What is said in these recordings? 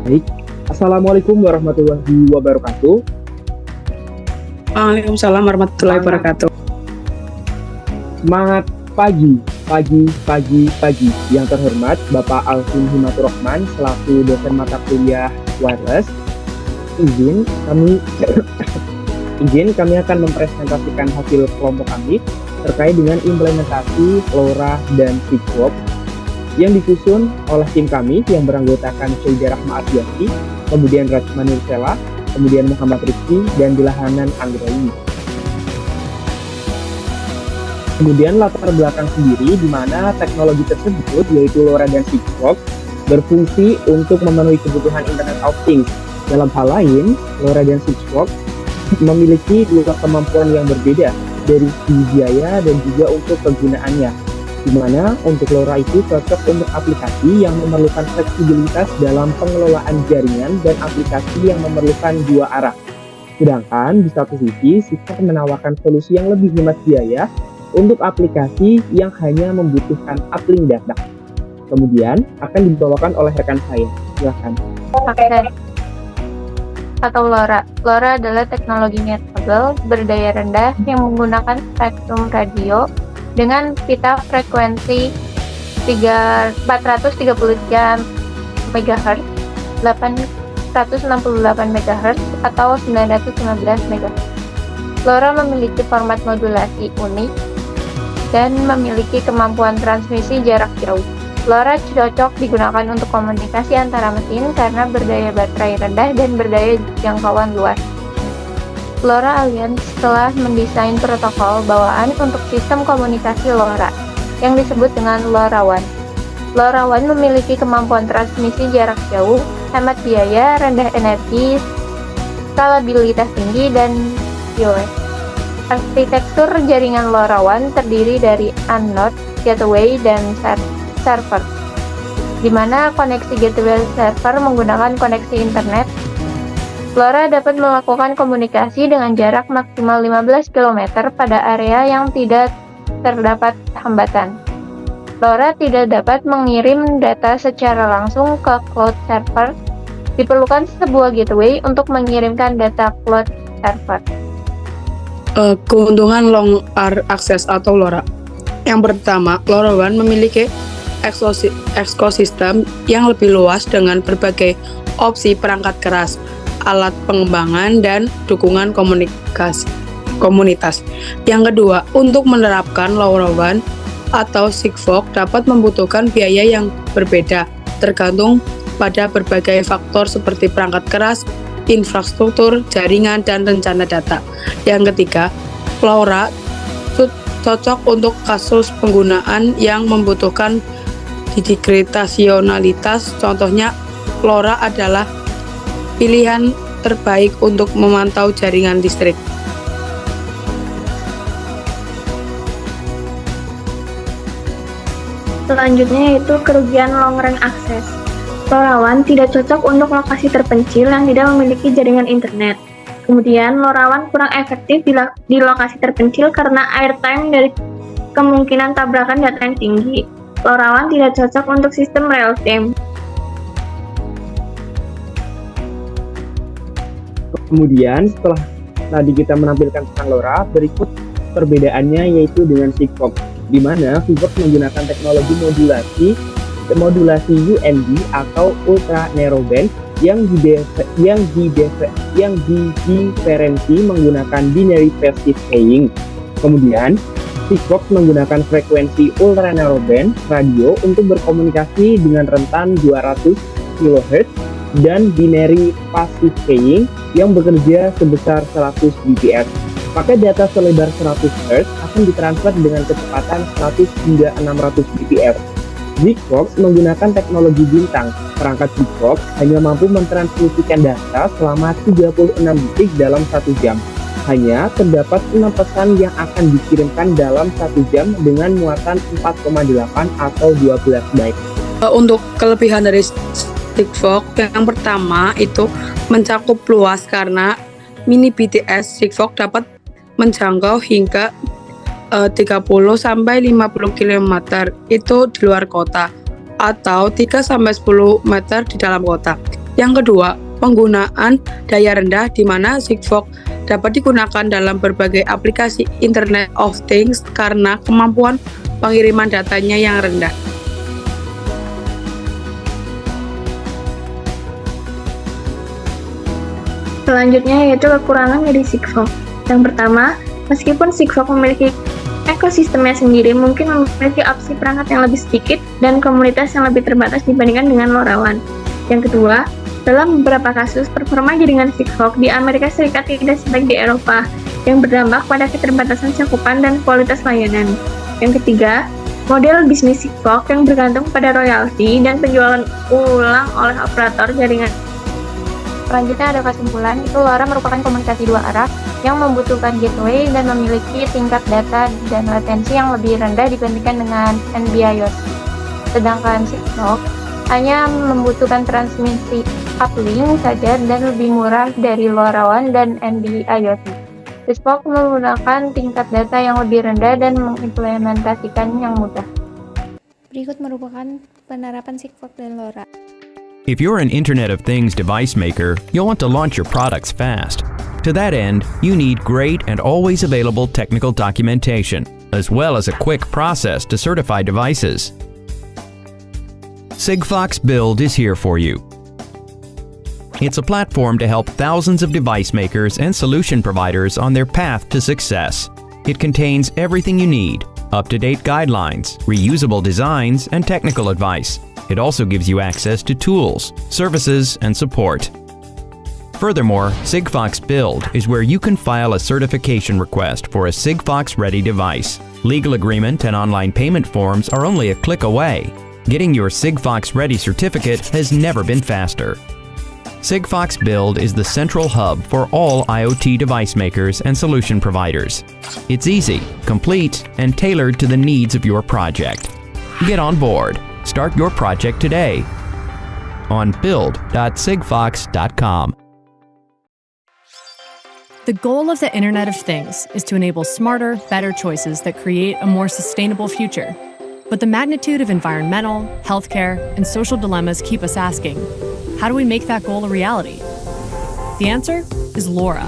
Baik, Assalamualaikum warahmatullahi wabarakatuh. Waalaikumsalam warahmatullahi Semangat, wabarakatuh. semangat pagi, pagi, pagi, pagi. Yang terhormat Bapak Alvin Himatur Rahman selaku dosen mata kuliah wireless. Izin kami izin kami akan mempresentasikan hasil kelompok kami terkait dengan implementasi LoRa dan Sigfox yang disusun oleh tim kami yang beranggotakan Syeda Rahma Ardiati, kemudian Rachma Nursela, kemudian Muhammad Rizky, dan Dilahanan Anggraini. Kemudian latar belakang sendiri di mana teknologi tersebut yaitu LoRa dan Sigfox berfungsi untuk memenuhi kebutuhan Internet of Things. Dalam hal lain, LoRa dan Sigfox memiliki dua kemampuan yang berbeda dari segi biaya dan juga untuk kegunaannya. Di mana untuk LoRa itu cocok untuk aplikasi yang memerlukan fleksibilitas dalam pengelolaan jaringan dan aplikasi yang memerlukan dua arah. Sedangkan di satu sisi, Sigfox menawarkan solusi yang lebih hemat biaya untuk aplikasi yang hanya membutuhkan uplink data. Kemudian akan dibawakan oleh rekan saya. Silakan. Akses atau LoRa. LoRa adalah teknologi netrabel berdaya rendah yang menggunakan spektrum radio dengan pita frekuensi 433 MHz, 868 MHz, atau 915 MHz. LoRa memiliki format modulasi unik dan memiliki kemampuan transmisi jarak jauh. LoRa cocok digunakan untuk komunikasi antara mesin karena berdaya baterai rendah dan berdaya jangkauan luas. LoRa Alliance telah mendesain protokol bawaan untuk sistem komunikasi LoRa yang disebut dengan LoRaWAN. LoRaWAN memiliki kemampuan transmisi jarak jauh, hemat biaya, rendah energi, skalabilitas tinggi, dan QoS. Arsitektur jaringan LoRaWAN terdiri dari anode, gateway, dan server, di mana koneksi gateway server menggunakan koneksi internet. LoRa dapat melakukan komunikasi dengan jarak maksimal 15 km pada area yang tidak terdapat hambatan. LoRa tidak dapat mengirim data secara langsung ke cloud server. Diperlukan sebuah gateway untuk mengirimkan data cloud server. Keuntungan long array access atau LoRa. Yang pertama, LoRaWAN memiliki ekosistem yang lebih luas dengan berbagai opsi perangkat keras, alat pengembangan, dan dukungan komunitas. Yang kedua, untuk menerapkan LoRaWAN atau Sigfox dapat membutuhkan biaya yang berbeda, tergantung pada berbagai faktor seperti perangkat keras, infrastruktur, jaringan, dan rencana data. Yang ketiga, LoRa cocok untuk kasus penggunaan yang membutuhkan diskretionalitas. Contohnya, LoRa adalah pilihan terbaik untuk memantau jaringan listrik. Selanjutnya yaitu kerugian long range access. LoRaWAN tidak cocok untuk lokasi terpencil yang tidak memiliki jaringan internet. Kemudian, LoRaWAN kurang efektif di lokasi terpencil karena airtime dari kemungkinan tabrakan data yang tinggi. LoRaWAN tidak cocok untuk sistem real time. Kemudian setelah tadi kita menampilkan tentang LoRa, berikut perbedaannya yaitu dengan Sigfox, di mana Sigfox menggunakan teknologi modulasi UNB atau Ultra Narrowband yang diferensi menggunakan binary passive keying. Kemudian Sigfox menggunakan frekuensi Ultra Narrowband radio untuk berkomunikasi dengan rentan 200 kHz dan binary passive keying yang bekerja sebesar 100 Gbps. Paket data selebar 100 Hz akan ditransfer dengan kecepatan 100 hingga 600 Gbps. Sigfox menggunakan teknologi bintang. Perangkat Sigfox hanya mampu mentransmisikan data selama 36 detik dalam 1 jam. Hanya terdapat 6 pesan yang akan dikirimkan dalam 1 jam dengan muatan 4,8 atau 12 byte. Untuk kelebihan dari Sigfox, yang pertama itu mencakup luas karena mini BTS. Sigfox dapat menjangkau hingga 30 sampai 50 km itu di luar kota atau 3 sampai 10 meter di dalam kota. Yang kedua, penggunaan daya rendah di mana Sigfox dapat digunakan dalam berbagai aplikasi Internet of Things karena kemampuan pengiriman datanya yang rendah. Selanjutnya yaitu kekurangan dari Sigfox. Yang pertama, meskipun Sigfox memiliki ekosistemnya sendiri, mungkin memiliki opsi perangkat yang lebih sedikit dan komunitas yang lebih terbatas dibandingkan dengan LoRaWAN. Yang kedua, dalam beberapa kasus, performa jaringan Sigfox di Amerika Serikat tidak sebaik di Eropa, yang berdampak pada keterbatasan cakupan dan kualitas layanan. Yang ketiga, model bisnis Sigfox yang bergantung pada royalti dan penjualan ulang oleh operator jaringan. Selanjutnya ada kesimpulan, itu LoRa merupakan komunikasi dua arah yang membutuhkan gateway dan memiliki tingkat data dan latensi yang lebih rendah dibandingkan dengan NB-IoT. Sedangkan Sigfox hanya membutuhkan transmisi uplink saja dan lebih murah dari LoRaWAN dan NB-IoT. Sigfox menggunakan tingkat data yang lebih rendah dan mengimplementasikan yang mudah. Berikut merupakan penerapan Sigfox dan LoRa. If you're an Internet of Things device maker, you'll want to launch your products fast. To that end, you need great and always available technical documentation, as well as a quick process to certify devices. Sigfox Build is here for you. It's a platform to help thousands of device makers and solution providers on their path to success. It contains everything you need: up-to-date guidelines, reusable designs, and technical advice. It also gives you access to tools, services, and support. Furthermore, Sigfox Build is where you can file a certification request for a Sigfox-ready device. Legal agreement and online payment forms are only a click away. Getting your Sigfox-ready certificate has never been faster. Sigfox Build is the central hub for all IoT device makers and solution providers. It's easy, complete, and tailored to the needs of your project. Get on board. Start your project today on build.sigfox.com. The goal of the Internet of Things is to enable smarter, better choices that create a more sustainable future. But the magnitude of environmental, healthcare, and social dilemmas keep us asking, how do we make that goal a reality? The answer is LoRa.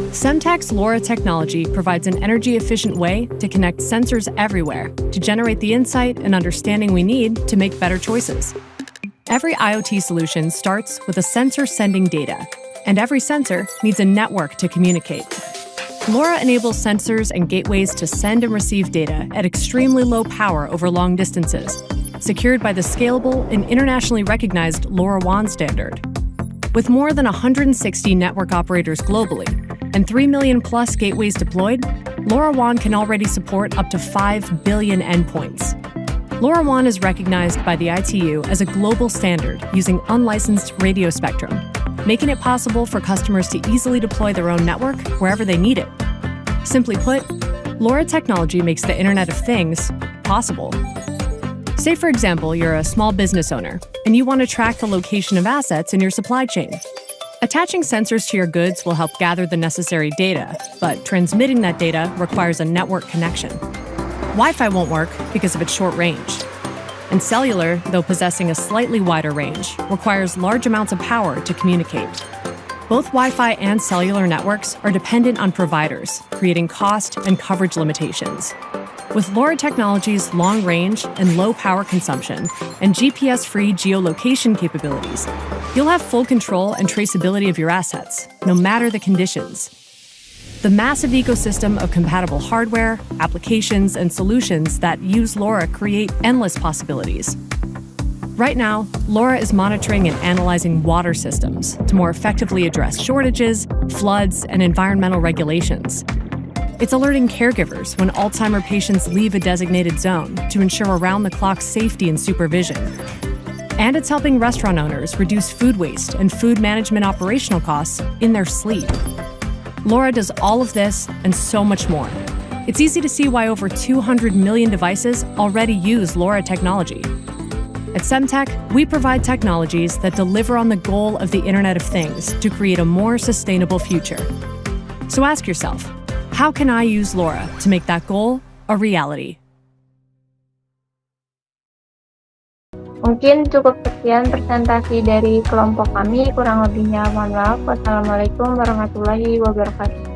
Semtech's LoRa technology provides an energy-efficient way to connect sensors everywhere to generate the insight and understanding we need to make better choices. Every IoT solution starts with a sensor sending data, and every sensor needs a network to communicate. LoRa enables sensors and gateways to send and receive data at extremely low power over long distances, secured by the scalable and internationally recognized LoRaWAN standard. With more than 160 network operators globally and 3 million plus gateways deployed, LoRaWAN can already support up to 5 billion endpoints. LoRaWAN is recognized by the ITU as a global standard using unlicensed radio spectrum, making it possible for customers to easily deploy their own network wherever they need it. Simply put, LoRa technology makes the Internet of Things possible. Say, for example, you're a small business owner and you want to track the location of assets in your supply chain. Attaching sensors to your goods will help gather the necessary data, but transmitting that data requires a network connection. Wi-Fi won't work because of its short range. And cellular, though possessing a slightly wider range, requires large amounts of power to communicate. Both Wi-Fi and cellular networks are dependent on providers, creating cost and coverage limitations. With LoRa Technology's long range and low power consumption and GPS-free geolocation capabilities, you'll have full control and traceability of your assets, no matter the conditions. The massive ecosystem of compatible hardware, applications, and solutions that use LoRa create endless possibilities. Right now, LoRa is monitoring and analyzing water systems to more effectively address shortages, floods, and environmental regulations. It's alerting caregivers when Alzheimer patients leave a designated zone to ensure around-the-clock safety and supervision. And it's helping restaurant owners reduce food waste and food management operational costs in their sleep. LoRa does all of this and so much more. It's easy to see why over 200 million devices already use LoRa technology. At Semtech, we provide technologies that deliver on the goal of the Internet of Things to create a more sustainable future. So ask yourself, how can I use LoRa to make that goal a reality? Mungkin cukup sekian presentasi dari kelompok kami, kurang lebihnya mohon maaf. Wassalamualaikum warahmatullahi wabarakatuh.